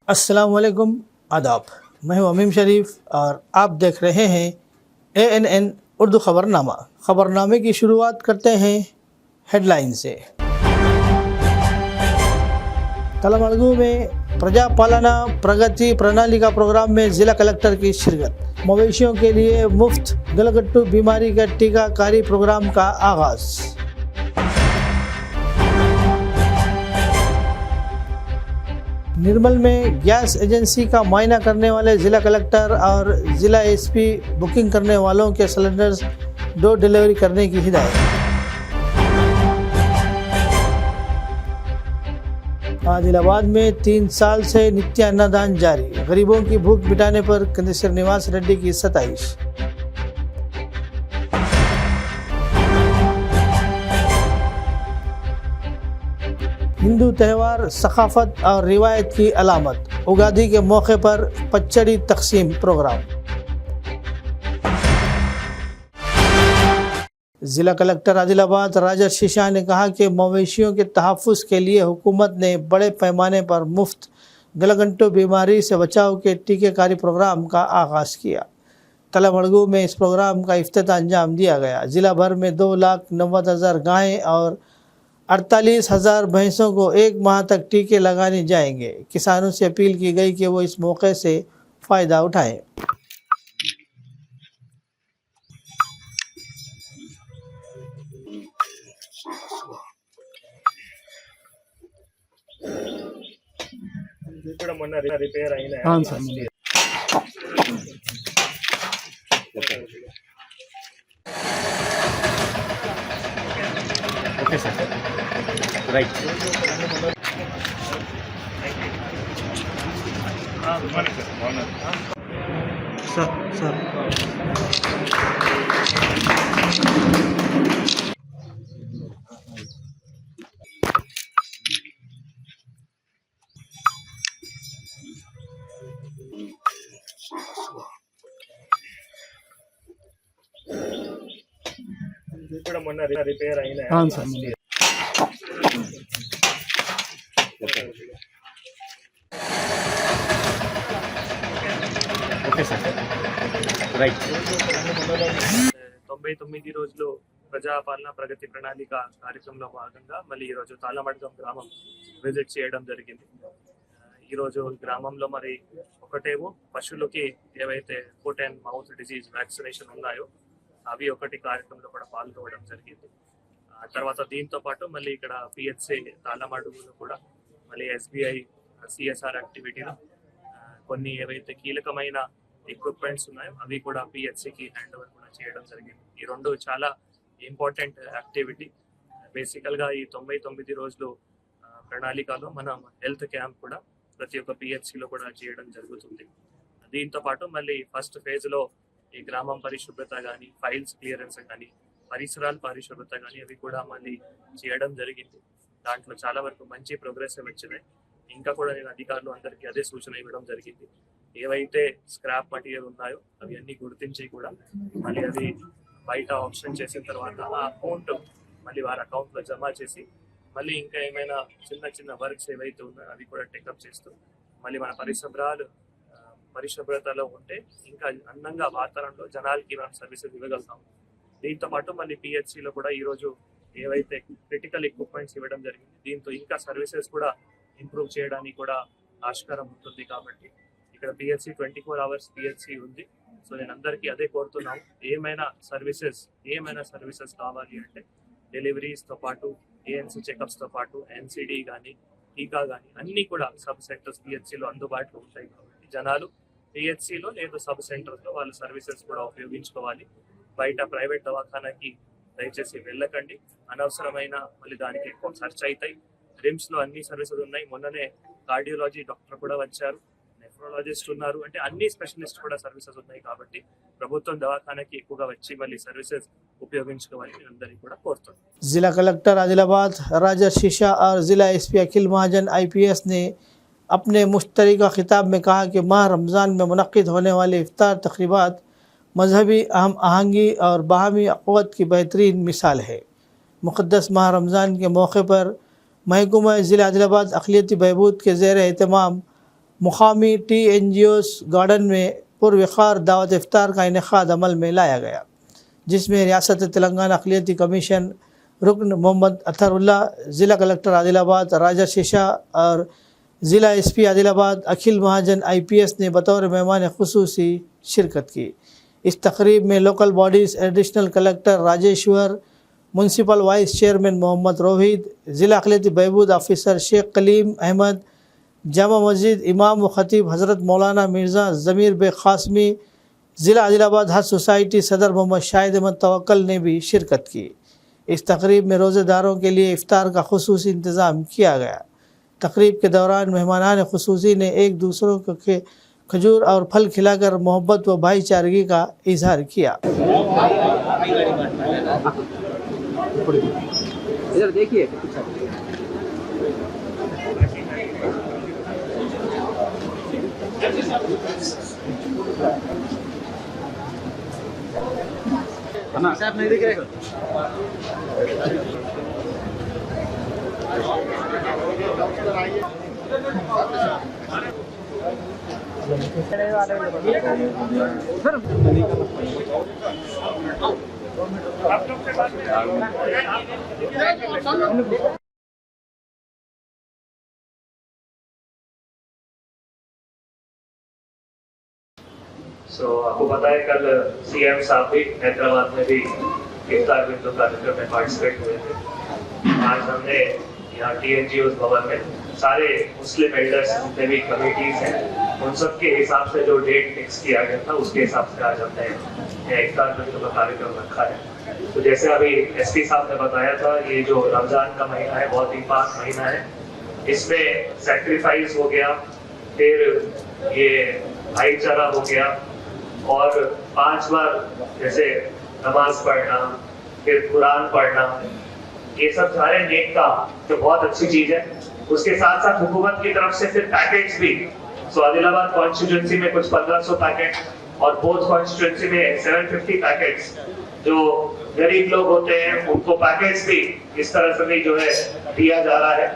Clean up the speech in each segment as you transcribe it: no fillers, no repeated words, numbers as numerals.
अस्सलाम वालेकुम, आदाब। मैं हूं अमीम शरीफ और आप देख रहे हैं ANN उर्दू ख़बरनामा। ख़बरनामे की शुरुआत करते हैं हेडलाइन से। तलमड़गू में प्रजापालना प्रगति प्रणाली का प्रोग्राम में ज़िला कलेक्टर की शिरकत। मवेशियों के लिए मुफ्त गलगट्टू बीमारी का टीकाकारी प्रोग्राम का आगाज़। निर्मल में गैस एजेंसी का मुआयना करने वाले ज़िला कलेक्टर और ज़िला SP बुकिंग करने वालों के सिलेंडर्स डोर डिलीवरी करने की हिदायत। आदिलाबाद में 3 साल से नित्य अन्नदान जारी, गरीबों की भूख मिटाने पर कंदेसर निवास रेड्डी की सताइश। हिंदू त्यौहार सकाफत और रिवायत की अलामत, उगादी के मौके पर पचड़ी तकसीम प्रोग्राम। ज़िला कलेक्टर आदिलाबाद राजा शीशा ने कहा कि मवेशियों के तहफ़्फ़ुज़ के लिए हुकूमत ने बड़े पैमाने पर मुफ्त गलगंटू बीमारी से बचाव के टीकेकारी प्रोग्राम का आगाज़ किया। तलमड़गू में इस प्रोग्राम का इफ्तिताह अंजाम दिया गया। ज़िला भर में 2,90,000 गायें और 48,000 भैंसों को 1 माह तक टीके लगाने जाएंगे। किसानों से अपील की गई कि वो इस मौके से फ़ायदा उठाएं। Repair okay sir right sir repair okay sir right 99 రోజులు ప్రజాపాలన ప్రగతి ప్రణాళిక కార్యక్రమంలో భాగంగా మళ్ళీ ఈరోజు తాళ్ళమడగం గ్రామం విజిట్ చేయడం జరిగింది. ఈరోజు గ్రామంలో మరి ఒకటేమో పశువులకి ఏవైతే foot and mouth disease vaccination ఉన్నాయో అవి ఒకటి కార్యక్రమంలో కూడా పాల్గొనడం జరిగింది. తర్వాత దీంతో పాటు మళ్ళీ ఇక్కడ PHC తాళ్ళమడుగులో కూడా మళ్ళీ SBI CSR యాక్టివిటీలో కొన్ని ఏవైతే కీలకమైన ఎక్విప్మెంట్స్ ఉన్నాయో అవి కూడా PHCకి హ్యాండ్ ఓవర్ కూడా చేయడం జరిగింది. ఈ రెండు చాలా ఇంపార్టెంట్ యాక్టివిటీ. బేసికల్గా ఈ 99 రోజులు ప్రణాళికలో మనం హెల్త్ క్యాంప్ కూడా ప్రతి ఒక్క PHCలో కూడా చేయడం జరుగుతుంది. దీంతో పాటు మళ్ళీ ఫస్ట్ ఫేజ్లో ఈ గ్రామం పరిశుభ్రత కానీ, ఫైల్స్ క్లియరెన్స్ కానీ, పరిసరాల పరిశుభ్రత కానీ అవి కూడా మళ్ళీ చేయడం జరిగింది. దాంట్లో చాలా వరకు మంచి ప్రోగ్రెస్ వచ్చినాయి. ఇంకా కూడా నేను అధికారులు అందరికీ అదే సూచన ఇవ్వడం జరిగింది. ఏవైతే స్క్రాప్ మటీరియల్ ఉన్నాయో అవి అన్ని గుర్తించి కూడా మళ్ళీ అది బయట ఆప్షన్ చేసిన తర్వాత ఆ అమౌంట్ మళ్ళీ వారి అకౌంట్లో జమ చేసి మళ్ళీ ఇంకా ఏమైనా చిన్న చిన్న వర్క్స్ ఏవైతే ఉన్నాయో అవి కూడా టేకప్ చేస్తూ మళ్ళీ మన పరిశుభ్రతలో ఉంటే ఇంకా అందంగా వాతావరణంలో జనాలకి మనం సర్వీసెస్ ఇవ్వగలుగుతాం. దీంతో పాటు మళ్ళీ PHCలో కూడా ఈరోజు ఏవైతే క్రిటికల్ ఎక్విప్మెంట్స్ ఇవ్వడం జరిగింది, దీంతో ఇంకా సర్వీసెస్ కూడా ఇంప్రూవ్ చేయడానికి కూడా ఆస్కారం ఉంటుంది. కాబట్టి ఇక్కడ PHC 24 hours PHC ఉంది. సో నేను అందరికీ అదే కోరుతున్నాను, ఏమైనా సర్వీసెస్ కావాలి అంటే డెలివరీస్తో పాటు ANC చెకప్స్తో పాటు NCD కానీ టీకా కానీ అన్నీ కూడా సబ్ సెంటర్స్ PHCలో అందుబాటులో ఉంటాయి. కాబట్టి జనాలు PHCలో లేదా సబ్ సెంటర్స్లో వాళ్ళ సర్వీసెస్ కూడా ఉపయోగించుకోవాలి. బయట ప్రైవేట్ దవాఖానాకి దయచేసి వెళ్ళకండి. అనవసరమైన మళ్ళీ దానికి ఎక్కువ ఖర్చు అవుతాయి. RIMSలో అన్ని సర్వీసెస్ ఉన్నాయి. మొన్ననే కార్డియాలజీ డాక్టర్ కూడా వచ్చారు, నెఫ్రాలజిస్ట్ ఉన్నారు, అంటే అన్ని స్పెషలిస్ట్ కూడా సర్వీసెస్ ఉన్నాయి. కాబట్టి ప్రభుత్వం దవాఖానాకి ఎక్కువగా వచ్చి మళ్ళీ సర్వీసెస్ ఉపయోగించుకోవాలని అందరికీ కూడా కోరుతున్నాను. ज़िला कलेक्टर आदिलाबाद राजा शीशा और ज़िला SP अखिल महाजन IPS ने अपने मुश्तरका खिताब में कहा कि माह रमज़ान में मुनक्किद होने वाले इफ्तार तक़रीबात मजहबी अहम आहंगी और बाहमी अक़ुवत की बेहतरीन मिसाल है। मुक़द्दस माह रमज़ान के मौके पर महकूमा ज़िला आदिलाबाद अक़लियती बहबूद के ज़ेर एहतमाम मुकामी TNGOs गार्डन में पुरवकार दावत इफ्तार का इनेकाद अमल में लाया गया, जिसमें रियासत तेलंगाना अक़लियती कमीशन रुकन मोहम्मद अतहरुल्लाह, ज़िला कलेक्टर आदिलाबाद राजा शीशा और ज़िला SP आदिलाबाद अखिल महाजन IPS ने बतौर मेहमान खुसूसी शिरकत की। इस तकरीब में local bodies additional collector Rajeshwar, municipal vice chairman Mohammed Rohit, ज़िला अक़लियती बहबूद ऑफिसर शेख कलीम अहमद, जामा मस्जिद इमाम व ख़तीब हज़रत मौलाना मिर्ज़ा ज़मीर बे क़ासमी, ज़िला आदिलाबाद हज सोसाइटी सदर मोहम्मद शाहिद अहमद तवक्कल ने भी शिरकत की। इस तकरीब में रोज़ेदारों के लिए इफ्तार का खुसूसी इंतज़ाम किया गया। तकरीब के दौरान मेहमानान खुसूसी ने एक दूसरों को खजूर और फल खिलाकर मोहब्बत व भाईचारगी का इजहार किया। इधर देखिए साहब नहीं दिख रहे। आपको पता है कल CM साहब भी हैदराबाद में भी इफ्तार विंडो कार्यक्रम में पार्टिसिपेट हुए थे। आज हमने यहाँ TNGOs भवन में सारे मुस्लिम एल्डर्स जितने भी कमेटीज हैं उन सब के हिसाब से जो डेट फिक्स किया गया था उसके हिसाब से आज हमने इफ्तार विंडो का कार्यक्रम रखा है। तो जैसे अभी SP साहब ने बताया था, ये जो रमजान का महीना है बहुत ही पाक महीना है। इसमें सेक्रीफाइस हो गया, फिर ये भाईचारा हो गया और 5 बार जैसे नमाज पढ़ना, फिर कुरान पढ़ना, ये सब सारे नेक का जो बहुत अच्छी चीज है। उसके साथ साथ हुकूमत की तरफ से फिर पैकेट्स भी, आदिलाबाद कॉन्स्टिट्यूंसी में कुछ 1500 पैकेट और बोथ कॉन्स्टिट्यूंसी में 750 पैकेट्स जो गरीब लोग होते हैं उनको पैकेट्स भी इस तरह से भी जो है दिया जा रहा है।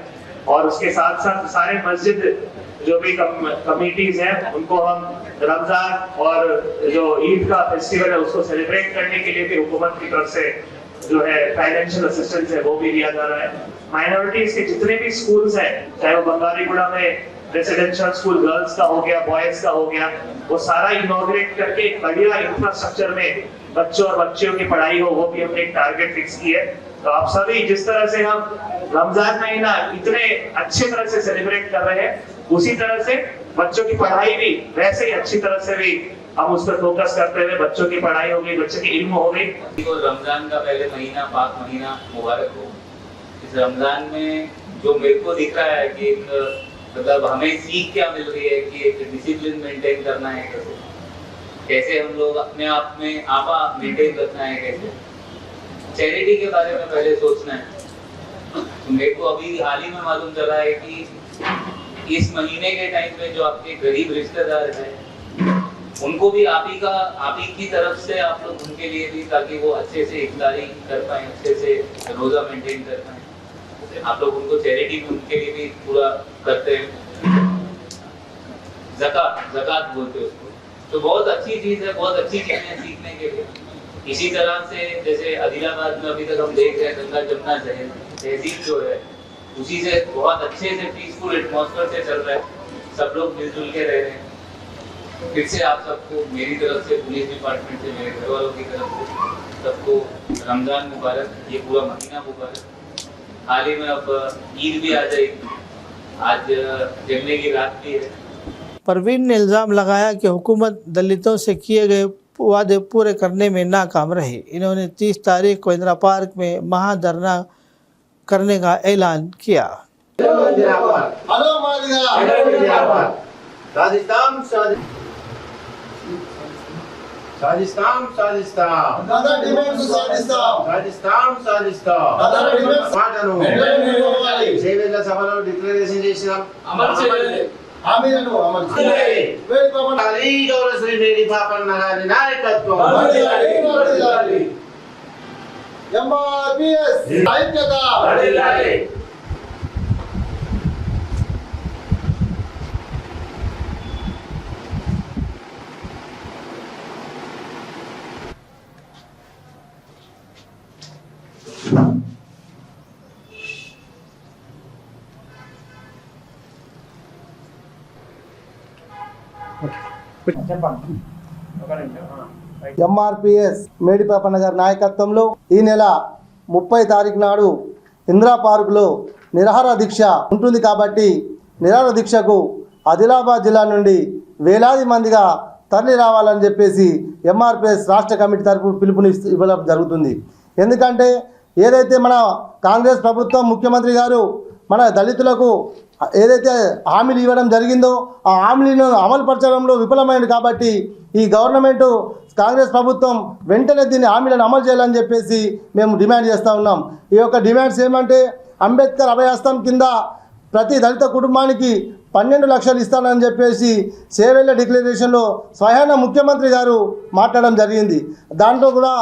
और उसके साथ साथ सारे मस्जिद जो भी कमिटीज हैं उनको हम रमजान और जो ईद का फेस्टिवल है उसको सेलिब्रेट करने के लिए भी हुकूमत की तरफ से जो है फाइनेंशियल असिस्टेंस है वो भी दिया जा रहा है। माइनॉरिटीज के जितने भी स्कूल्स हैं, चाहे वो बंगालीगुड़ा में रेसिडेंशियल स्कूल गर्ल्स का हो गया, बॉयज का हो गया, वो सारा इनॉग्रेट करके एक बढ़िया इंफ्रास्ट्रक्चर में बच्चों और बच्चियों की पढ़ाई हो, वो भी हमने एक टारगेट फिक्स की है। तो आप सभी जिस तरह से हम रमजान महीना इतने अच्छे तरह से सेलिब्रेट कर रहे हैं, उसी तरह से बच्चों की पढ़ाई भी वैसे ही अच्छी तरह से भी हम उस पर फोकस करते हुए बच्चों की पढ़ाई हो गई, बच्चों की इल्म हो गई। तो रमजान का पहले महीना पाक महीना मुबारक हो। इस रमजान में जो मेरे को दिख रहा है कि मतलब हमें सीख क्या मिल रही है कि एक डिसिप्लिन मेंटेन करना है, कैसे हम लोग अपने आप में आपा मेंटेन करना है, कैसे चैरिटी के बारे में पहले सोचना है। तो मेरे को अभी हाल ही में मालूम चला है कि इस महीने के टाइम में जो आपके गरीब रिश्तेदार हैं उनको भी आप ही की तरफ से आप लोग उनके लिए भी, ताकि वो अच्छे से इफ्तारी कर पाए, अच्छे से रोजा मेंटेन कर पाए, आप लोग उनको चैरिटी भी उनके लिए भी पूरा करते हैं। ज़कात बोलते हैं उसको। तो बहुत अच्छी चीज है, बहुत अच्छी चीजें हैं सीखने के लिए। इसी तरह से जैसे आदिलाबाद में अभी तक हम देख रहे हैं गंगा जमुना तहजीब जो है उसी से बहुत अच्छे से पीसफुल एटमॉस्फेयर से चल रहा है, सब लोग मिलजुल के रह रहे हैं। फिर से आप सबको मेरी तरफ से, पुलिस डिपार्टमेंट से, मेरे घर वालों की तरफ से सबको रमजान मुबारक, ये पूरा महीना मुबारक। हाल ही में अब ईद भी आ जाएगी, आज जमने की रात भी है। परवीन ने इल्ज़ाम लगाया कि हुकूमत दलितों से किए गए वादे पूरे करने में नाकाम रही। इन्होंने 30 तारीख को इंदिरा पार्क में महाधरना करने का ऐलान किया। సభలో డిక్లరేషన్ చేసినాం, శ్రీ మేరీ పాపన్న గారి నాయకత్వం, ఐక్యత. ఎంఆర్పిఎస్ మేడిపాపన్న గారి నాయకత్వంలో ఈ నెల 30 తారీఖు నాడు ఇందిరా పార్కులో నిరాహార దీక్ష ఉంటుంది కాబట్టి నిరాహార దీక్షకు ఆదిలాబాద్ జిల్లా నుండి వేలాది మందిగా తరలి రావాలని చెప్పేసి ఎంఆర్పిఎస్ రాష్ట్ర కమిటీ తరపు పిలుపుని ఇవ్వడం జరుగుతుంది. ఎందుకంటే ఏదైతే మన కాంగ్రెస్ ప్రభుత్వం ముఖ్యమంత్రి గారు మన దళితులకు ఏదైతే హామీలు ఇవ్వడం జరిగిందో ఆ హామీలను అమలుపరచడంలో విఫలమైంది కాబట్టి ఈ గవర్నమెంటు కాంగ్రెస్ ప్రభుత్వం వెంటనే దీన్ని హామీలను అమలు చేయాలని చెప్పేసి మేము డిమాండ్ చేస్తూ ఉన్నాం. ఈ యొక్క డిమాండ్స్ ఏమంటే అంబేద్కర్ అభయహస్తం కింద ప్రతి దళిత కుటుంబానికి 12 లక్షలు ఇస్తానని చెప్పేసి సేవెళ్ళ డిక్లరేషన్లో స్వయాన ముఖ్యమంత్రి గారు మాట్లాడడం జరిగింది. దాంట్లో కూడా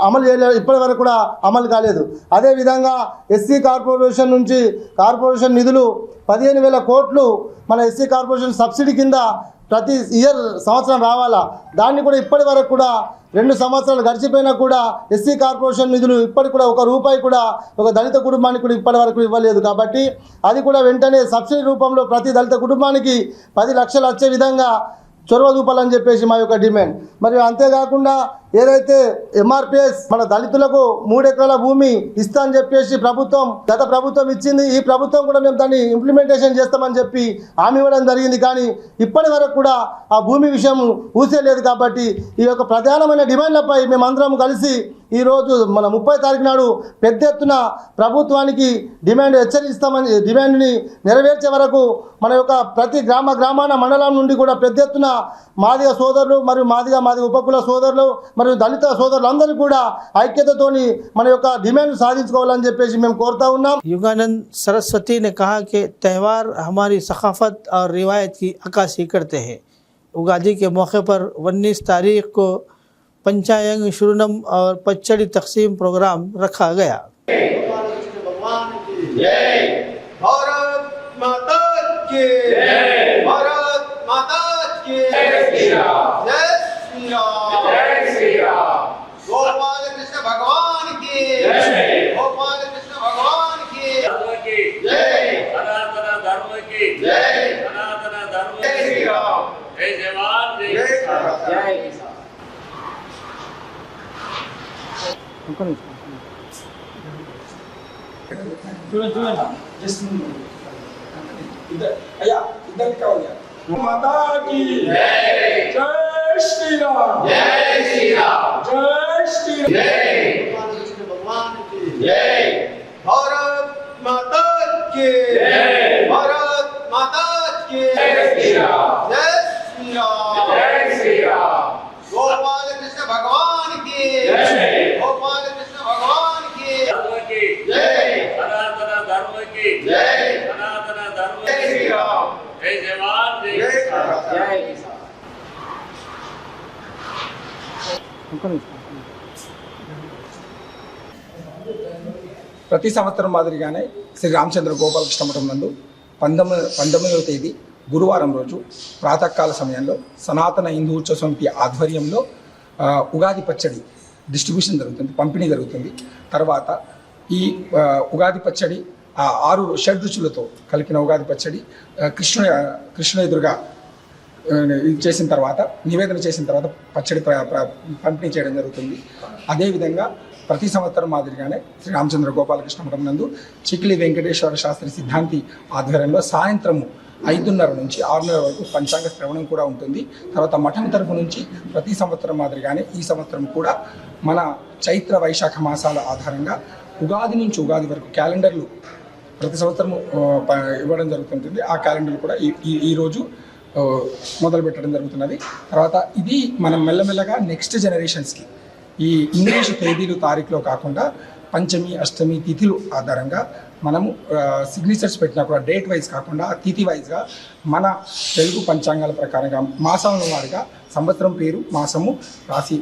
అమలు చేయలేదు, ఇప్పటి వరకు కూడా అమలు కాలేదు. అదేవిధంగా ఎస్సీ కార్పొరేషన్ నుంచి కార్పొరేషన్ నిధులు 15,000 కోట్లు మన ఎస్సీ కార్పొరేషన్ సబ్సిడీ కింద ప్రతి సంవత్సరం రావాలా. దాన్ని కూడా ఇప్పటి వరకు కూడా 2 సంవత్సరాలు గడిచిపోయినా కూడా ఎస్సీ కార్పొరేషన్ నిధులు ఇప్పటికి కూడా 1 రూపాయి కూడా ఒక దళిత కుటుంబానికి కూడా ఇప్పటి వరకు ఇవ్వలేదు. కాబట్టి అది కూడా వెంటనే సబ్సిడీ రూపంలో ప్రతి దళిత కుటుంబానికి 10 లక్షలు వచ్చే విధంగా చొరవ చూపాలని చెప్పేసి మా యొక్క డిమాండ్. మరియు అంతేకాకుండా ఏదైతే ఎంఆర్పిఎస్ మన దళితులకు 3 ఎకరాల భూమి ఇస్తా అని చెప్పేసి గత ప్రభుత్వం ఇచ్చింది. ఈ ప్రభుత్వం కూడా మేము దాన్ని ఇంప్లిమెంటేషన్ చేస్తామని చెప్పి హామీ ఇవ్వడం జరిగింది. కానీ ఇప్పటి వరకు కూడా ఆ భూమి విషయం ఊసేలేదు. కాబట్టి ఈ యొక్క ప్రధానమైన డిమాండ్లపై మేమందరం కలిసి ఈరోజు మన 30 తారీఖు నాడు పెద్ద ఎత్తున ప్రభుత్వానికి హెచ్చరిస్తామని డిమాండ్ని నెరవేర్చే వరకు మన యొక్క ప్రతి గ్రామాన మండలం నుండి కూడా పెద్ద ఎత్తున మాదిగ సోదరులు మరియు మాదిగ ఉపకుల సోదరులు మరియు దళిత సోదరులందరూ కూడా ఐక్యతతోని మన యొక్క డిమాండ్ సాధించుకోవాలని చెప్పేసి మేము కోరుతా ఉన్నాం. युगानंद सरस्वती ने कहा कि त्यौहार हमारी सकाफत और रिवायत की अक्कासी करते हैं. उगादी के मौके पर 19 तारीख को पंचायंग शुरूनम और पचड़ी तकसीम प्रोग्राम रखा गया. भारत माता की भारत माता की जय श्री राम गोपाल कृष्ण भगवान की गोपाल कृष्ण भगवान की जय सनातन धर्म की जय सनातन धर्म जय श्री राम जय जवान जय किसान. जय माता की जय श्री राम जय श्री राम जय श्री राम जय गोपाल कृष्ण भगवान की जय भारत माता की जय भारत माता की जय श्री राम जय श्री राम जय श्री राम गोपाल कृष्ण भगवान की जय गोपाल कृष्ण भगवान की जय जय सनातन धर्म की जय सनातन धर्म जय श्री राम जय जवान जय जय किसान. जय किसान ప్రతి సంవత్సరం మాదిరిగానే శ్రీ రామచంద్ర గోపాలకృష్ణ మఠం నందు 19వ తేదీ గురువారం రోజు ప్రాతకాల సమయంలో సనాతన హిందూ ఉత్సవ సమితి ఆధ్వర్యంలో ఉగాది పచ్చడి డిస్ట్రిబ్యూషన్ జరుగుతుంది, పంపిణీ జరుగుతుంది. తర్వాత ఈ ఉగాది పచ్చడి 6 షడ్రుచులతో కలిపిన ఉగాది పచ్చడి కృష్ణ ఎదురుగా చేసిన తర్వాత నివేదన చేసిన తర్వాత పచ్చడి పంపిణీ చేయడం జరుగుతుంది. అదేవిధంగా ప్రతి సంవత్సరం మాదిరిగానే శ్రీ రామచంద్ర గోపాలకృష్ణ మఠం నందు చిక్లి వెంకటేశ్వర శాస్త్రి సిద్ధాంతి ఆధ్వర్యంలో సాయంత్రము 5:30 నుంచి 6:30 వరకు పంచాంగ శ్రవణం కూడా ఉంటుంది. తర్వాత మఠం తరపు నుంచి ప్రతి సంవత్సరం మాదిరిగానే ఈ సంవత్సరం కూడా మన చైత్ర వైశాఖ మాసాల ఆధారంగా ఉగాది నుంచి ఉగాది వరకు క్యాలెండర్లు ప్రతి సంవత్సరం ఇవ్వడం జరుగుతుంటుంది. ఆ క్యాలెండర్లు కూడా ఈరోజు మొదలు పెట్టడం జరుగుతున్నది. తర్వాత ఇది మనం మెల్లమెల్లగా నెక్స్ట్ జనరేషన్స్కి ఈ ఇంగ్లీషు తేదీలు తారీఖులో కాకుండా పంచమి అష్టమి తిథులు ఆధారంగా మనము సిగ్నేచర్స్ పెట్టినా కూడా డేట్ వైజ్ కాకుండా తిథి వైజ్గా మన తెలుగు పంచాంగాల ప్రకారంగా మాసాల వారిగా సంవత్సరం పేరు మాసము రాసి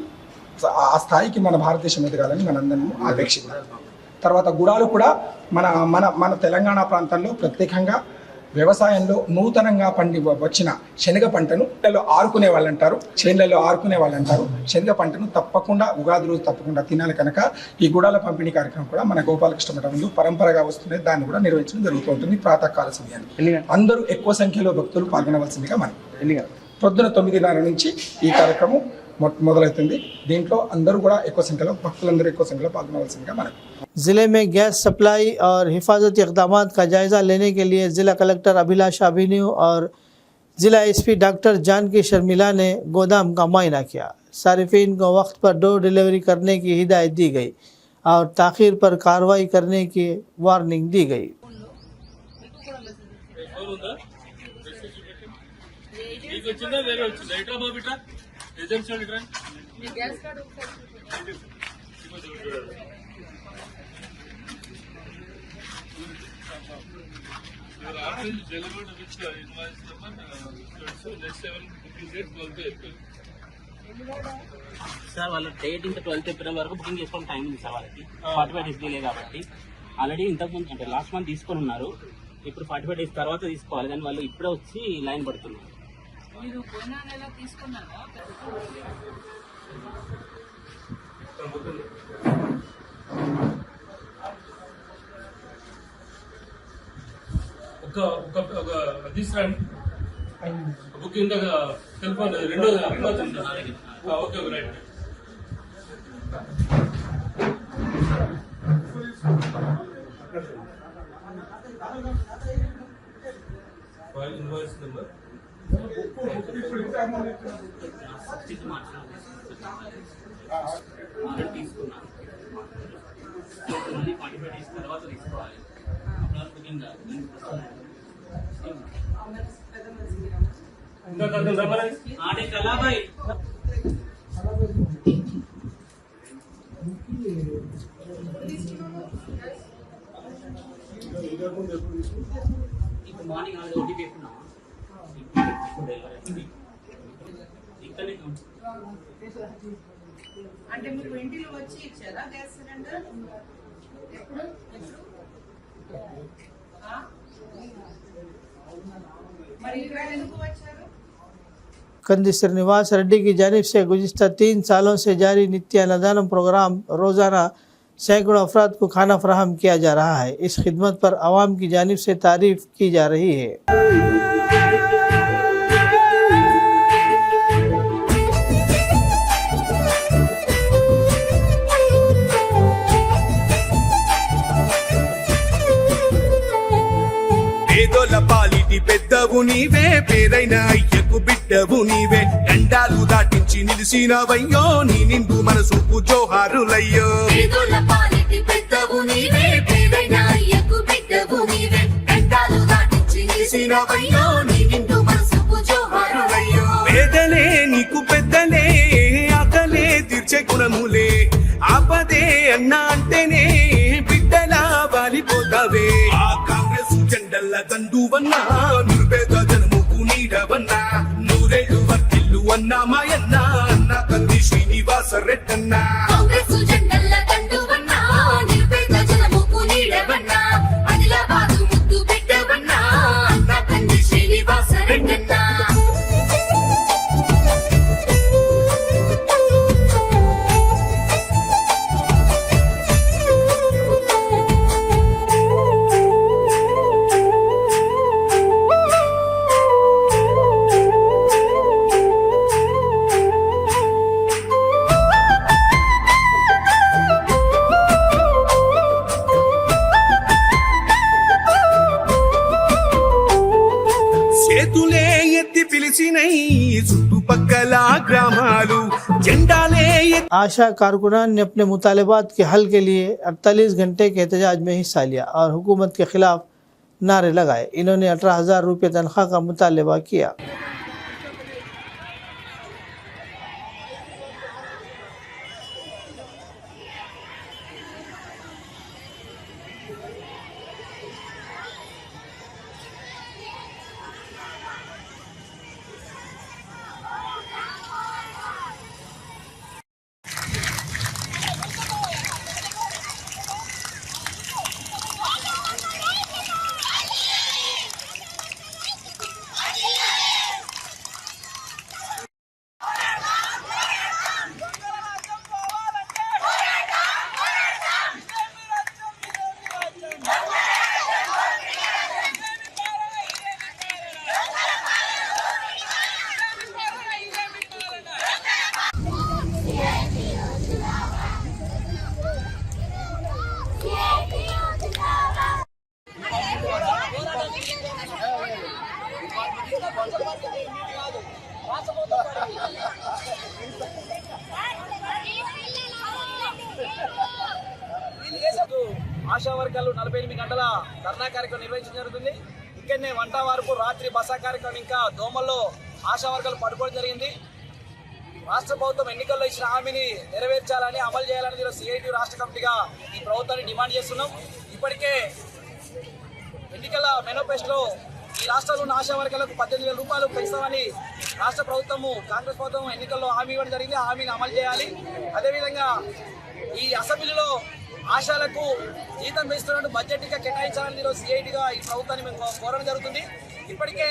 ఆ స్థాయికి మన భారతదేశం ఎదగాలని మనందరము ఆపేక్షిద్దాం. తర్వాత గుడాలు కూడా మన మన మన తెలంగాణ ప్రాంతంలో ప్రత్యేకంగా వ్యవసాయంలో నూతనంగా వచ్చిన శనగ పంటను ఆరుకునే వాళ్ళు అంటారు, చేన్లలో ఆరుకునే వాళ్ళు అంటారు. శనగ పంటను తప్పకుండా ఉగాది రోజు తప్పకుండా తినాలి. కనుక ఈ గుడాల పంపిణీ కార్యక్రమం కూడా మన గోపాలకృష్ణ మఠం ముందు పరంపరగా వస్తున్నది. దాన్ని కూడా నిర్వహించడం జరుగుతూ ఉంటుంది ప్రాతకాల సమయాన్ని. అందరూ ఎక్కువ సంఖ్యలో భక్తులు పాల్గొనవలసిందిగా మనం పొద్దున 9:30 నుంచి ఈ కార్యక్రమం మొదలవుతుంది. దీంట్లో అందరూ కూడా ఎక్కువ సంఖ్యలో భక్తులందరూ ఎక్కువ సంఖ్యలో పాల్గొనవలసిందిగా మనం. जिले में गैस सप्लाई और हिफाजती इक़दाम का जायज़ा लेने के लिए ज़िला कलेक्टर अभिलाषा अभिनव और ज़िला एसपी डॉक्टर जानकी शर्मिला ने गोदाम का मुआयना किया। सारिफीन को वक्त पर डोर डिलीवरी करने की हिदायत दी गई और ताख़ीर पर कार्रवाई करने की वार्निंग दी गई। సార్ వాళ్ళ డేట్ ఇంకా 12th ఏప్రిల్ వరకు బుకింగ్ చేసుకోవడం టైం ఉంది సార్. వాళ్ళకి 45 డేస్ డిలే కాబట్టి ఆల్రెడీ ఇంతకుముందు అంటే లాస్ట్ మంత్ తీసుకొని ఉన్నారు. ఇప్పుడు 45 డేస్ తర్వాత తీసుకోవాలి, కానీ వాళ్ళు ఇప్పుడే వచ్చి లైన్ పడుతున్నారు. ఒక తీసుకురండి బుకింగ్ టెలిఫోన్ రెండో ఓకే రైట్. ఇన్వాయిస్ నెంబర్ తీసుకున్నాను. మళ్ళీ 45 డేస్ తర్వాత తీసుకోవాలి. అప్పుడు బుకింగ్ आने चला भाई మార్నింగ్ ఓటీపీ అంటే మీరు ఇంటిలో వచ్చి ఇచ్చారా గ్యాస్ సిలిండర్? ఎప్పుడు మరి ఎందుకు వచ్చారు? कंदी श्रीनिवास रेड्डी की जानिब से गुज़िश्ता 3 सालों से जारी नित्य अन्नदान प्रोग्राम रोज़ाना सैकड़ों अफराद को खाना फराहम किया जा रहा है। इस खिदमत पर आवाम की जानिब से तारीफ़ की जा रही है। పెద్దవు నీవే, పేరైన అయ్యకు బిడ్డవు నీవే, ఎండాలు దాటించి నిలిసినవయ్యో, నీ నిండు మనసుకు జోహారులయ్యో. పెద్దవు నీవే, పేరైన అయ్యకు బిడ్డవు నీవే, ఎండాలు దాటించి నిలిసినవయ్యో, నీ నిండు మనసుకు జోహారులయ్యో. పేదలే నీకు పెద్దలే, ఆకలే తీర్చే గుణములే, ఆపదే అన్నా అంటేనే బిడ్డలా వాలిపోతావే. ఆ కాంగ్రెస్ జెండల్ల దండువన్నా, నిర్పేద జనముకు నీడవన్నా, నూరేళ్లు వర్తిల్లు అన్నా మాయన్నా, అన్న కంది శ్రీనివాస రెడ్డన్నా. కాంగ్రెస్ జెండల్ల దండువన్నా, నిర్పేద జనముకు నీడవన్నా, ఆదిలాబాదు ముద్దు బిడ్డవన్నా, అన్న కంది శ్రీనివాస రెడ్డన్నా. आशा कारकुनान ने अपने मुतालबात के हल के लिए 48 घंटे के एहतजाज में हिस्सा लिया और हुकूमत के खिलाफ नारे लगाए। इन्होंने 18,000 रुपये तनख्वाह का मुतालबा किया। ఆశా వర్గాలు 48 గంటల ధర్నా కార్యక్రమం నిర్వహించడం జరుగుతుంది. ఇక్కడనే వంట వరకు రాత్రి బస కార్యక్రమం ఇంకా దోమల్లో ఆశా వర్గాలు పడుకోవడం జరిగింది. రాష్ట్ర ప్రభుత్వం ఎన్నికల్లో ఇచ్చిన హామీని నెరవేర్చాలని అమలు చేయాలని సిఐటి రాష్ట్ర కమిటీగా ఈ ప్రభుత్వాన్ని డిమాండ్ చేస్తున్నాం. ఇప్పటికే ఎన్నికల మేనిఫెస్టోలో ఈ రాష్ట్రంలో ఉన్న ఆశా వర్గాలకు 18,000 రూపాయలు పెంచుతామని రాష్ట్ర ప్రభుత్వము కాంగ్రెస్ ప్రభుత్వం ఎన్నికల్లో హామీ ఇవ్వడం జరిగింది. ఆ హామీని అమలు చేయాలి. అదేవిధంగా ఈ అసెంబ్లీలో ఆశాలకు జీతం పెంచుతున్నట్టు బడ్జెట్ ఇంకా కేటాయించాలని సిఐటిగా ఈ ప్రభుత్వాన్ని మేము కోరడం జరుగుతుంది. ఇప్పటికే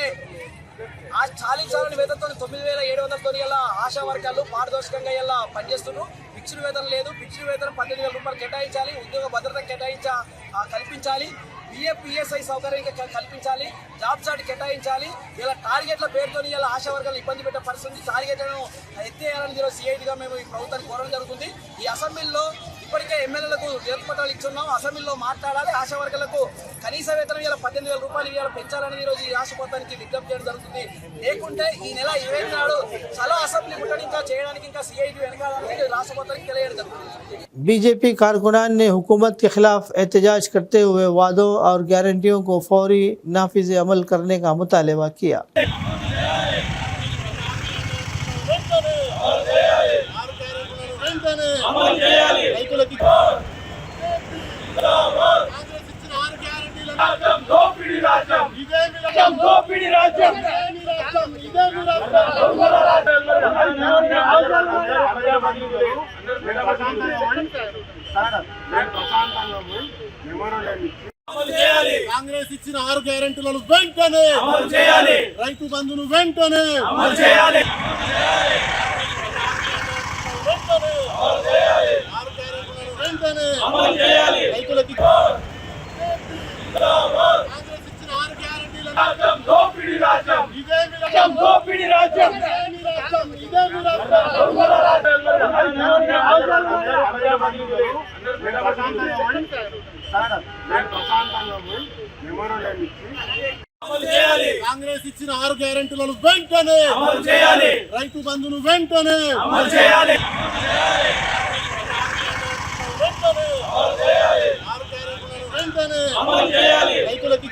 చాలించాలని వేతనతో 9,700తో ఇలా ఆశా వర్గాలు పారదర్శకంగా ఇలా పనిచేస్తున్నారు. ఫిక్స్డ్ వేతనం లేదు. ఫిక్స్డ్ వేతనం 18,000 రూపాయలు కేటాయించాలి. ఉద్యోగ భద్రత కల్పించాలి. పిఎఫ్ఈఎస్ఐ సౌకర్యం కల్పించాలి. జాబ్ చార్ట్ కేటాయించాలి. ఇలా టార్గెట్ల పేరుతో ఇలా ఆశా వర్గాలు ఇబ్బంది పెట్టే పరిస్థితి టార్గెట్లను ఎత్తేయాలని సిఐటిగా మేము ఈ ప్రభుత్వాన్ని కోరడం జరుగుతుంది. ఈ అసెంబ్లీలో ఇప్పటికే ఎమ్మెల్యేలకు నిరపత్రాలు ఇచ్చున్నాం. అసెంబ్లీలో మాట్లాడాలి. ఆశా వర్గాలకు కనీస వేతనం ఇలా 18,000 రూపాయలు ఇవాళ పెంచాలని ఈరోజు ఈ రాష్ట్ర ప్రభుత్వానికి విజ్ఞప్తి చేయడం జరుగుతుంది. లేకుంటే ఈ నెల 20 నాడు చలో అసెంబ్లీ ముట్టడి ఇంకా చేయడానికి ఇంకా సిఐటి వెనకాలని రాష్ట్ర ప్రభుత్వానికి తెలియడం జరుగుతుంది. बीजेपी कारकुनान ने हुकूमत के खिलाफ एहतजाज करते हुए वादों और गारंटियों को फौरी नाफिज अमल करने का मुतालबा किया। కాంగ్రెస్ ఇచ్చిన 6 గ్యారెంటీలను వెంటనే అమలు చేయాలి. రైతు బంధును వెంటనే అమలు చేయాలి. 6 గ్యారెంటీలను వెంటనే అమలు చేయాలి. రైతులకి కాంగ్రెస్ ఇచ్చిన 6 గ్యారెంటీలను దోపిడీ రాజ్యం ఇదే దోపిడీ రాజ్యం ఇదే కాంగ్రెస్ ఇచ్చిన 6 గ్యారెంటీలను వెంటనే అమలు చేయాలి. రైతు బంధును వెంటనే అమలు చేయాలి. 6 గ్యారెంటీలను వెంటనే అమలు చేయాలి. రైతులకి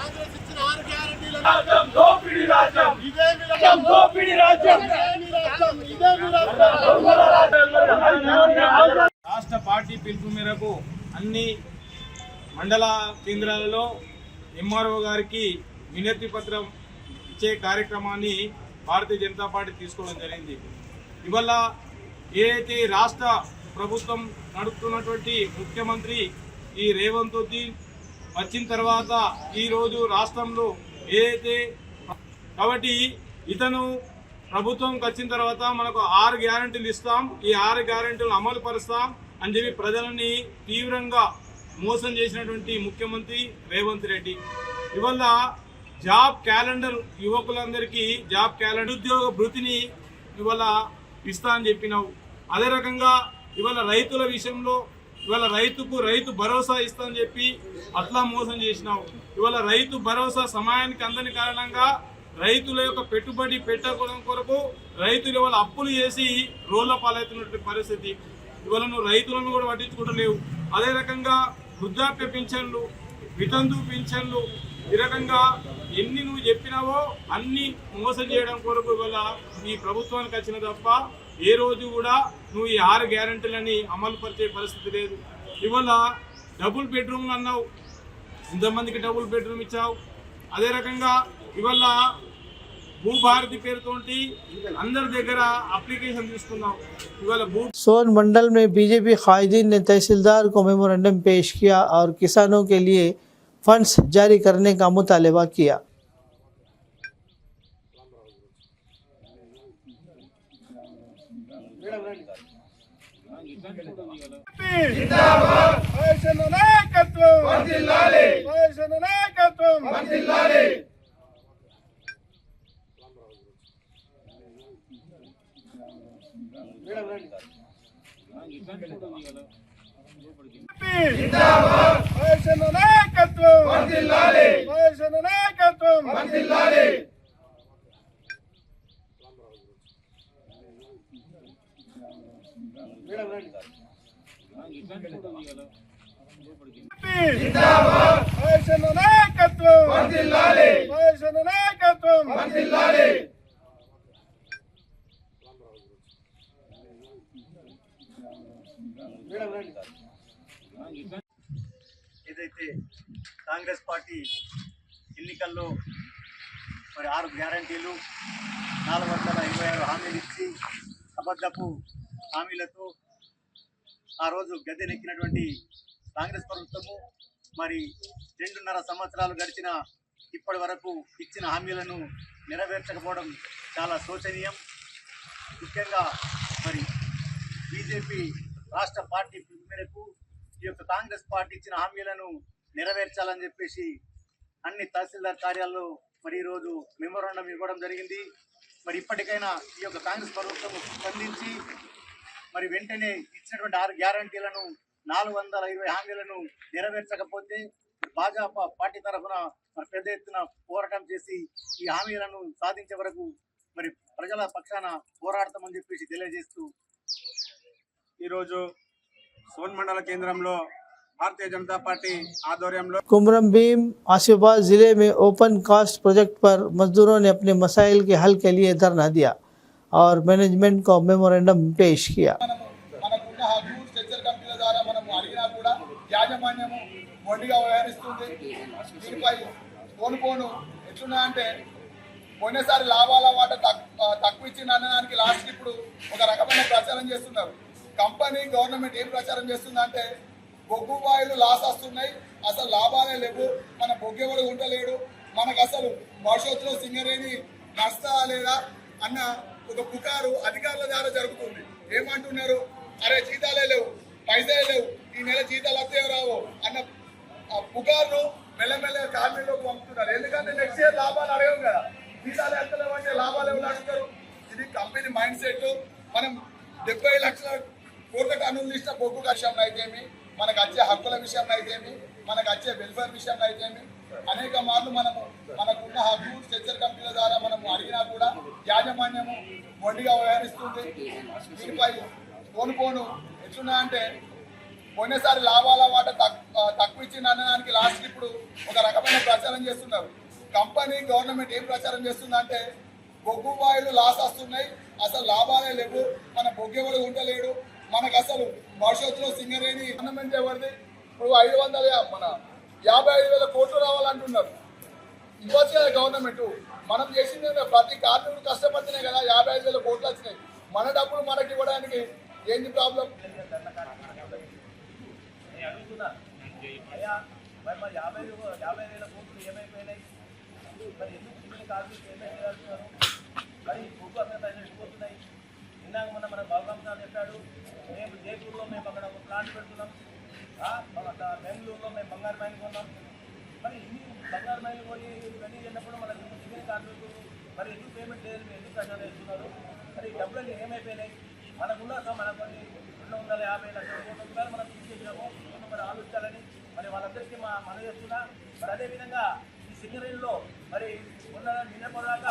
కాంగ్రెస్ ఇచ్చిన 6 గ్యారెంటీలను దోపిడీ రాజ్యం ఇదే దోపిడీ రాజ్యం ఇదే రాష్ట్ర పార్టీ పిలుపు మేరకు అన్ని మండల కేంద్రాలలో ఎంఆర్ఓ గారికి వినతి పత్రం ఇచ్చే కార్యక్రమాన్ని భారతీయ జనతా పార్టీ తీసుకోవడం జరిగింది. ఇవాళ ఏదైతే రాష్ట్ర ప్రభుత్వం నడుపుతున్నటువంటి ముఖ్యమంత్రి ఈ రేవంత్ రెడ్డి వచ్చిన తర్వాత ఈరోజు రాష్ట్రంలో ఏదైతే కాబట్టి ఇతను ప్రభుత్వంకి వచ్చిన తర్వాత మనకు 6 గ్యారెంటీలు ఇస్తాం, ఈ 6 గ్యారెంటీలు అమలు పరుస్తాం అని చెప్పి ప్రజలని తీవ్రంగా మోసం చేసినటువంటి ముఖ్యమంత్రి రేవంత్ రెడ్డి ఇవాళ జాబ్ క్యాలెండర్ యువకులందరికీ జాబ్ క్యాలెండర్ ఉద్యోగ భృతిని ఇవాళ ఇస్తా అని చెప్పినావు. అదే రకంగా ఇవాళ రైతుల విషయంలో ఇవాళ రైతు భరోసా ఇస్తా అని చెప్పి అట్లా మోసం చేసినావు. ఇవాళ రైతు భరోసా సమయానికి అందని కారణంగా రైతుల యొక్క పెట్టుబడి పెట్టడం కొరకు రైతులు ఇవాళ అప్పులు చేసి రోడ్ల పాలవుతున్నటువంటి పరిస్థితి. ఇవాళ నువ్వు రైతులను కూడా పట్టించుకుంటలేవు. అదే రకంగా వృద్ధాప్య పింఛన్లు, వితంతు పింఛన్లు, ఈ రకంగా ఎన్ని నువ్వు చెప్పినావో అన్ని మోసం చేయడం కొరకు ఇవాళ ఈ ప్రభుత్వానికి వచ్చిన తప్ప ఏ రోజు కూడా నువ్వు ఈ 6 గ్యారెంటీలని అమలు పరిచే పరిస్థితి లేదు. ఇవాళ డబుల్ బెడ్రూమ్లు అన్నావు, ఇంతమందికి డబుల్ బెడ్రూమ్ ఇచ్చావు. అదే రకంగా ఇవాళ భూభారతి పేరుతోటి అందరి దగ్గర అప్లికేషన్ తీసుకున్నాం. ఇవాళ सोन मंडल में बीजेपी कायदीन ने तहसीलदार को मेमोरेंडम पेश किया और किसानों के लिए फंड्स जारी करने का मुतालबा किया। ఏదైతే కాంగ్రెస్ పార్టీ ఎన్నికల్లో మరి 6 గ్యారంటీలు 426 హామీలు ఇచ్చి అబద్ధపు హామీలతో ఆ రోజు గద్దెనెక్కినటువంటి కాంగ్రెస్ ప్రభుత్వము మరి 2.5 సంవత్సరాలు గడిచిన ఇప్పటి వరకు ఇచ్చిన హామీలను నెరవేర్చకపోవడం చాలా శోచనీయం. ముఖ్యంగా మరి బీజేపీ రాష్ట్ర పార్టీ పిలుపు మేరకు ఈ యొక్క కాంగ్రెస్ పార్టీ ఇచ్చిన హామీలను నెరవేర్చాలని చెప్పేసి అన్ని తహసీల్దార్ కార్యాలయాల్లో మరి ఈరోజు మెమోరాండం ఇవ్వడం జరిగింది. మరి ఇప్పటికైనా ఈ యొక్క కాంగ్రెస్ ప్రభుత్వం స్పందించి మరి వెంటనే ఇచ్చినటువంటి 6 గ్యారంటీలను 420 హామీలను నెరవేర్చకపోతే భాజపా పార్టీ తరఫున మరి పెద్ద ఎత్తున పోరాటం చేసి ఈ హామీలను సాధించే వరకు మరి ప్రజల పక్షాన పోరాడతామని చెప్పేసి తెలియజేస్తూ ఈరోజు సోన్ మండల కేంద్రంలో भारतीय जनता पार्टी आध्वर्यंलो कुमरम भीम आसिफाबाद जिले में ओपन कास्ट प्रोजेक्ट पर मजदूरों ने अपने मसाइल के हल के लिए धरना दिया और मैनेजमेंट को मेमोरेंडम पेश किया. పోయినసారి లాభాల వాట తక్కువ ఇచ్చింది అనడానికి లాస్ట్ ఇప్పుడు ఒక రకమైన ప్రచారం చేస్తున్నారు. కంపెనీ గవర్నమెంట్ ఏం ప్రచారం చేస్తుందంటే బొగ్గు బాయిలు లాస్ వస్తున్నాయి, అసలు లాభాలే లేవు, మన బొగ్గెవడు ఉండలేడు, మనకు అసలు భవిష్యత్తులో సింగరేణి నష్టా లేదా అన్న ఒక పుకారు అధికారుల ద్వారా జరుగుతుంది. ఏమంటున్నారు, అరే జీతాలే లేవు, పైసలే లేవు, ఈ నెల జీతాలు వస్తాయో రావో అన్న పుకారును మెల్లమెల్ల కార్మికులకు పంపుతున్నారు. ఎందుకంటే నెక్స్ట్ ఇయర్ లాభాలు అడగం కదా, జీతాలు ఎత్తలేవు అంటే లాభాలు ఎవరు అడుగుతారు? ఇది కంపెనీ మైండ్ సెట్. మనం 70 లక్షల కోట్ల టన్నులు ఇచ్చిన బొగ్గు విషయంలో అయితేమి, మనకు వచ్చే హక్కుల విషయంలో అయితేమి, మనకు వచ్చే వెల్ఫేర్ విషయంలో అయితేమి అనేక మార్లు మనకున్న హక్కు స్ట్రక్చర్ కంపెనీల ద్వారా మనము అడిగినా కూడా యాజమాన్యము మొండిగా వ్యవహరిస్తుంది. దీనిపై పోను ఎట్లున్నా అంటే పోయినసారి లాభాల వాట తక్కువ ఇచ్చింది అనడానికి లాస్ట్ ఇప్పుడు ఒక రకమైన ప్రచారం చేస్తున్నారు. కంపెనీ గవర్నమెంట్ ఏం ప్రచారం చేస్తుందంటే బొగ్గు బాయిలు లాస్ వస్తున్నాయి, అసలు లాభాలే లేవు, మన బొగ్గెవడు ఉండలేడు, మనకు అసలు భవిష్యత్తులో సింగరేణి గవర్నమెంట్ ఎవరిది? ఇప్పుడు 55,000 కోట్లు రావాలంటున్నారు. ఇవ్వచ్చు కదా గవర్నమెంట్. మనం చేసింది ప్రతి కార్మికుడు కష్టపడితేనే కదా 55,000 కోట్లు వచ్చినాయి. మన డబ్బులు మనకి ఇవ్వడానికి ఏంటి ప్రాబ్లం? ఇందాక మన బాబు చెప్పాడు, మేము జైపూర్లో మేము అక్కడ ప్లాంట్ పెడుతున్నాం, బెంగళూరులో మేము బంగారు మైలు కొన్నాం. మరి ఇన్ని బంగారు మైలు కొని ఇవన్నీ చేసినప్పుడు మన డిగ్రీ కార్మికులు మరి ఎందుకు పేమెంట్ లేదు, ఎందుకు ప్రచారం చేస్తున్నారు? మరి ఈ డబ్బులు ఏమైపోయినాయి? మనకున్న మన కొన్ని 250 లక్షల కోట్ల రూపాయలు మనం తీసుకొచ్చినాము. మరి ఆలోచించాలని మరి వాళ్ళందరికీ మనం చేస్తున్నా. మరి అదేవిధంగా ఈ సింగరేణిలో మరి నిన్న కొన్నాక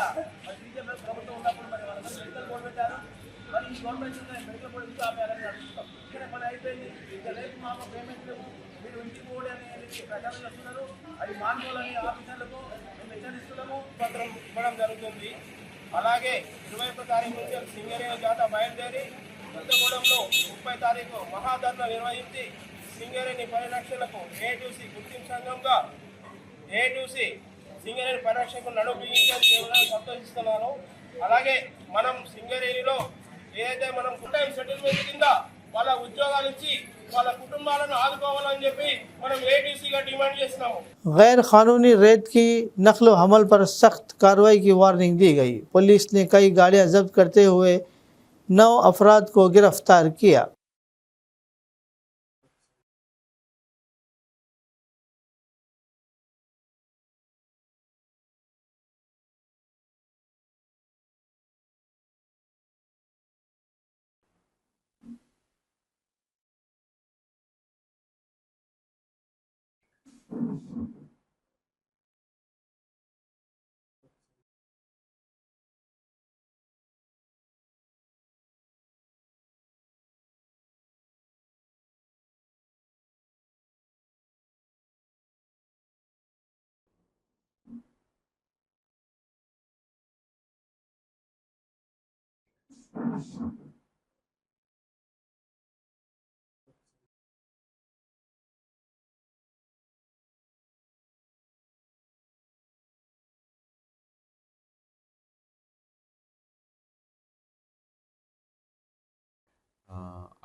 మరి బీజేపీ ప్రభుత్వం ఉన్నప్పుడు మరి వాళ్ళందరూ మెడికల్ బోర్డు పెట్టారు. మరి ఈ గవర్నమెంట్ మెడికల్ బోర్డు ఎందుకు ఆపారని అడుగుతాం. ఇక్కడ పని అయిపోయింది, ఇంకా రేపు మాకు పేమెంట్ లేవు, మీరు ఇంటికి పోడి అని ప్రచారం చేస్తున్నారు. అది మానుకోవాలని ఆఫీసర్లకు మేము హెచ్చరిస్తున్నాము, పత్రం ఇవ్వడం జరుగుతుంది. అలాగే 21 తారీఖు నుంచి సింగరేణి జాత బయలుదేరి కొత్తగూడెంలో 30 తారీఖు మహాధర్నా నిర్వహించి సింగరేణి పరిరక్షణకు ఏటూసీ గుర్తింపు సంఘంగా ఏటూసీ సింగరేణి పరిరక్షణకు నడుము బిగించాలని సంతోషిస్తున్నాను. అలాగే మనం సింగరేణిలో ఏదైతే మనం ఫుల్ టైం సెటిల్మెంట్ కింద వాళ్ళ ఉద్యోగాలు ఇచ్చి వాళ్ళ కుటుంబాలను ఆదుకోవాలని చెప్పి మనం ఏటీసీగా డిమాండ్ చేస్తున్నాము. गैर कानूनी रेत की नकल व हमल पर सख्त कार्रवाई की वार्निंग दी गई. पुलिस ने कई गाड़ियां जब्त करते हुए 9 अफराद को गिरफ्तार किया.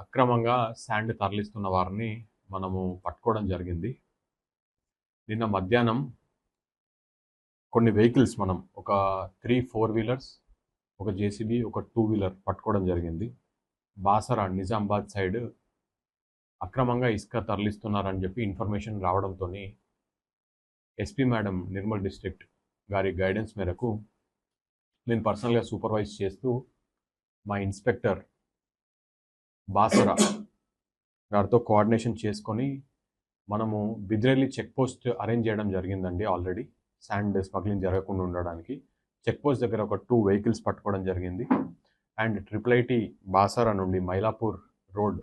అక్రమంగా శాండ్ తరలిస్తున్న వారిని మనము పట్టుకోవడం జరిగింది. నిన్న మధ్యాహ్నం కొన్ని వెహికల్స్ మనం ఒక 3 4 వీలర్స్, ఒక జేసీబీ, ఒక 2 వీలర్ పట్టుకోవడం జరిగింది. బాసరా నిజామాబాద్ సైడ్ అక్రమంగా ఇసుక తరలిస్తున్నారని చెప్పి ఇన్ఫర్మేషన్ రావడంతో ఎస్పీ మేడం నిర్మల్ డిస్ట్రిక్ట్ గారి గైడెన్స్ మేరకు నేను పర్సనల్గా సూపర్వైజ్ చేస్తూ మా ఇన్స్పెక్టర్ బాసరా గారితో కోఆర్డినేషన్ చేసుకొని మనము బిద్రెల్లి చెక్ పోస్ట్ అరేంజ్ చేయడం జరిగిందండి. ఆల్రెడీ శాండ్ స్మగ్లింగ్ జరగకుండా ఉండడానికి చెక్ పోస్ట్ దగ్గర ఒక 2 వెహికల్స్ పట్టుకోవడం జరిగింది. అండ్ IIIT బాసరా నుండి మైలాపూర్ రోడ్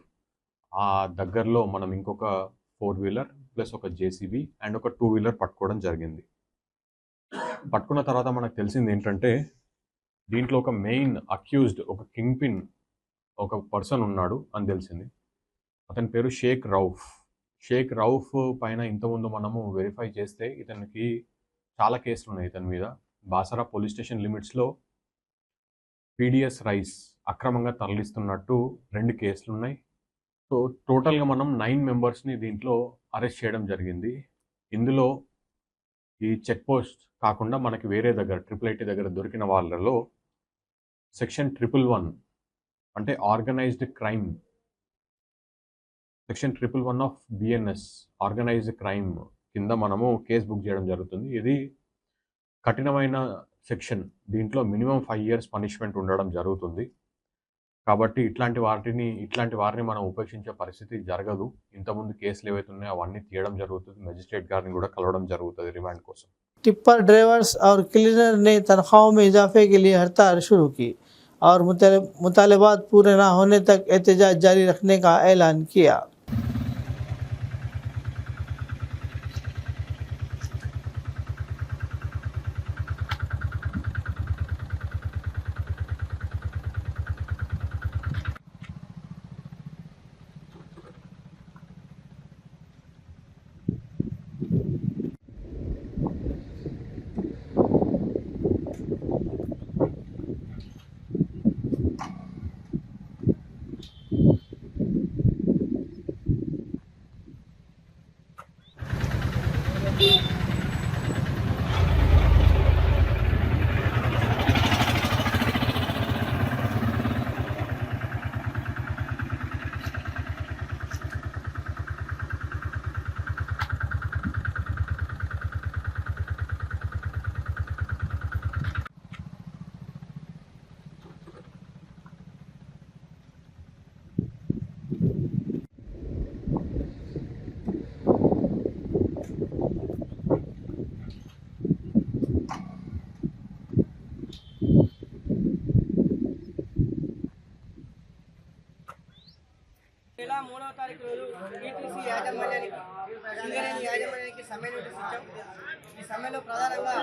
ఆ దగ్గరలో మనం ఇంకొక 4 వీలర్ ప్లస్ ఒక జేసీబీ అండ్ ఒక 2 వీలర్ పట్టుకోవడం జరిగింది. పట్టుకున్న తర్వాత మనకు తెలిసింది ఏంటంటే దీంట్లో ఒక మెయిన్ అక్యూజ్డ్, ఒక కింగ్ పిన్, ఒక పర్సన్ ఉన్నాడు అని తెలిసింది. అతని పేరు షేక్ రౌఫ్. షేక్ రౌఫ్ పైన ఇంతకుముందు మనము వెరిఫై చేస్తే ఇతనికి చాలా కేసులు ఉన్నాయి. ఇతని మీద బాసరా పోలీస్ స్టేషన్ లిమిట్స్లో పీడిఎస్ రైస్ అక్రమంగా తరలిస్తున్నట్టు 2 కేసులు ఉన్నాయి. సో టోటల్గా మనం 9 మెంబర్స్ని దీంట్లో అరెస్ట్ చేయడం జరిగింది. ఇందులో ఈ చెక్ పోస్ట్ కాకుండా మనకి వేరే దగ్గర IIIT దగ్గర దొరికిన వాళ్ళలో సెక్షన్ 111 అంటే organised crime, section 111 of BNS organised crime కింద మనము కేసు బుక్ చేయడం జరుగుతుంది. ఇది కఠినమైన సెక్షన్. దీంట్లో మినిమం 5 years పనిష్మెంట్ ఉండడం జరుగుతుంది. కాబట్టి ఇట్లాంటి వారిని మనం ఉపేక్షించే పరిస్థితి జరగదు. ఇంతకుముందు కేసులు ఏవైతే ఉన్నాయో అవన్నీ తీయడం జరుగుతుంది. మెజిస్ట్రేట్ గారిని కూడా కలవడం జరుగుతుంది రిమాండ్ కోసం. टिप्पर ड्राइवर्स और क्लीनर ने तनख्वाहों में इजाफे के लिए हड़ताल शुरू की और मुतालबात पूरे न होने तक एहतजाज जारी रखने का ऐलान किया. నెల 3వ తారీఖు రోజు ఈటీసీ యాజమాన్యానికి సింగరేణి యాజమాన్యానికి సమ్మె నోటీస్ ఇచ్చాం. ఈ సమ్మెలో ప్రధానంగా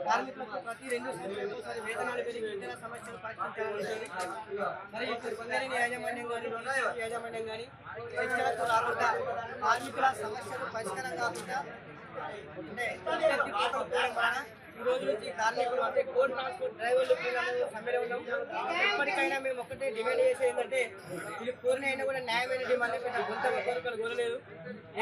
కార్మికులకు ప్రతి 2 సంవత్సరాలకు ఒకసారి వేతనాలు పెరిగి ఇతర సమస్యలు పరిష్కరించాలని మరి ఇప్పుడు సింగరేణి యాజమాన్యం కానీ ఈటీసీ యాజమాన్యం కానీ చర్చలకు రాకుండా కార్మికుల సమస్యలు పరిష్కారం కాకుండా అంటే ఈ రోజు నుంచి కార్మికులు అంటే కోల్ ట్రాన్స్పోర్ట్ డ్రైవర్లు సమ్మెలో ఉన్నాం. ఎప్పటికైనా మేము ఒక్కటే డిమాండ్ చేసేది ఏంటంటే ఇది కోరినైనా కూడా న్యాయమైన డిమాండ్ కొంత కోరికలు కోరలేదు.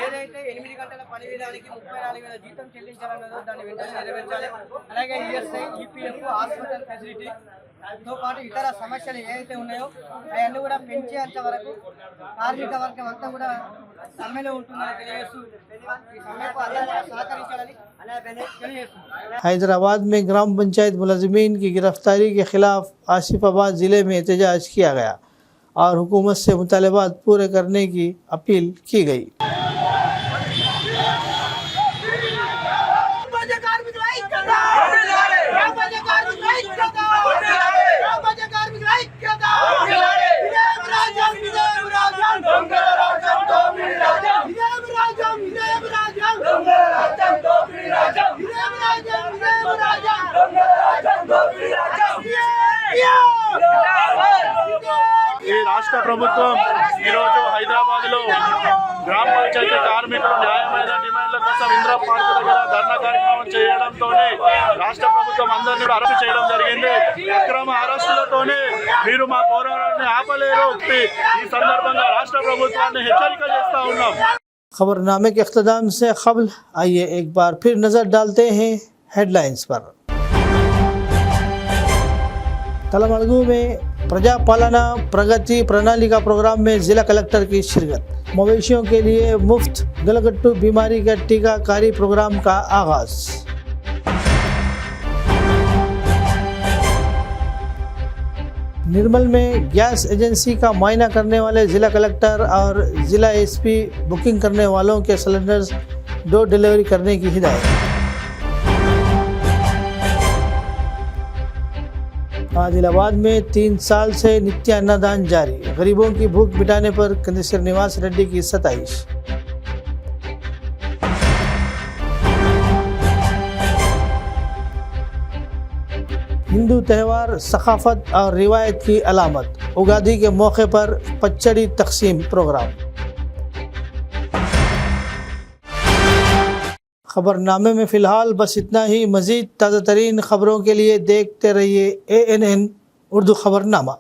ఏదైతే 8 గంటల పని విధానానికి 34,000 జీతం చెల్లించాలన్నదో దాన్ని వెంటనే నెరవేర్చాలి. అలాగే ఈఎస్ఐ, ఈపీఎఫ్, హాస్పిటల్ ఫెసిలిటీతో పాటు ఇతర సమస్యలు ఏవైతే ఉన్నాయో అవన్నీ కూడా పెంచేంత వరకు కార్మిక వర్గం అంతా కూడా సమ్మెలో ఉంటుందని తెలియజేస్తూ ఈ సమ్మెకు అందరూ సహకరించాలని తెలియజేస్తుంది. हैदराबाद में ग्राम पंचायत मुलजमीन की गिरफ्तारी के खिलाफ आसिफाबाद ज़िले में एहतजाज किया गया और हुकूमत से मुतालबात पूरे करने की अपील की गई. Yeah! రాష్ట్ర ప్రభుత్వం ఈరోజు హైదరాబాద్లో గ్రామ పంచాయతీ కార్మికులు న్యాయమైన డిమాండ్ల కోసం ఇందిరా పార్క్ దగ్గర ధర్నా కార్యక్రమం చేయడంతోనే రాష్ట్ర ప్రభుత్వం అందరినీ అరెస్ట్ చేయడం జరిగింది. అక్రమ అరెస్టులతోనే మీరు మా పోరాటాన్ని ఆపలేరు. ఈ సందర్భంగా రాష్ట్ర ప్రభుత్వాన్ని హెచ్చరిక చేస్తా ఉన్నాం. खबरनामे के अख्ताम से क़ब्ल आइए एक बार फिर नज़र डालते हैं हेडलाइंस पर। तलमड़गू में प्रजा पालना प्रगति प्रणाली का प्रोग्राम में जिला कलेक्टर की शिरकत। मवेशियों के लिए मुफ्त गलगट्टू बीमारी का टीकाकारी प्रोग्राम का आगाज़। निर्मल में गैस एजेंसी का मुआयना करने वाले जिला कलेक्टर और जिला एसपी बुकिंग करने वालों के सिलेंडर्स डोर डिलीवरी करने की हिदायत। आदिलाबाद में 3 साल से नित्य अन्नदान जारी। गरीबों की भूख मिटाने पर कंदिसर निवास रेड्डी की 27। हिंदू त्यौहार सकाफत और रिवायत की अलामत। उगादी के मौके पर पचड़ी तकसीम प्रोग्राम। खबरनामे में फ़िलहाल बस इतना ही। मज़ीद ताज़ा तरीन खबरों के लिए देखते रहिए ANN उर्दू खबरनामा।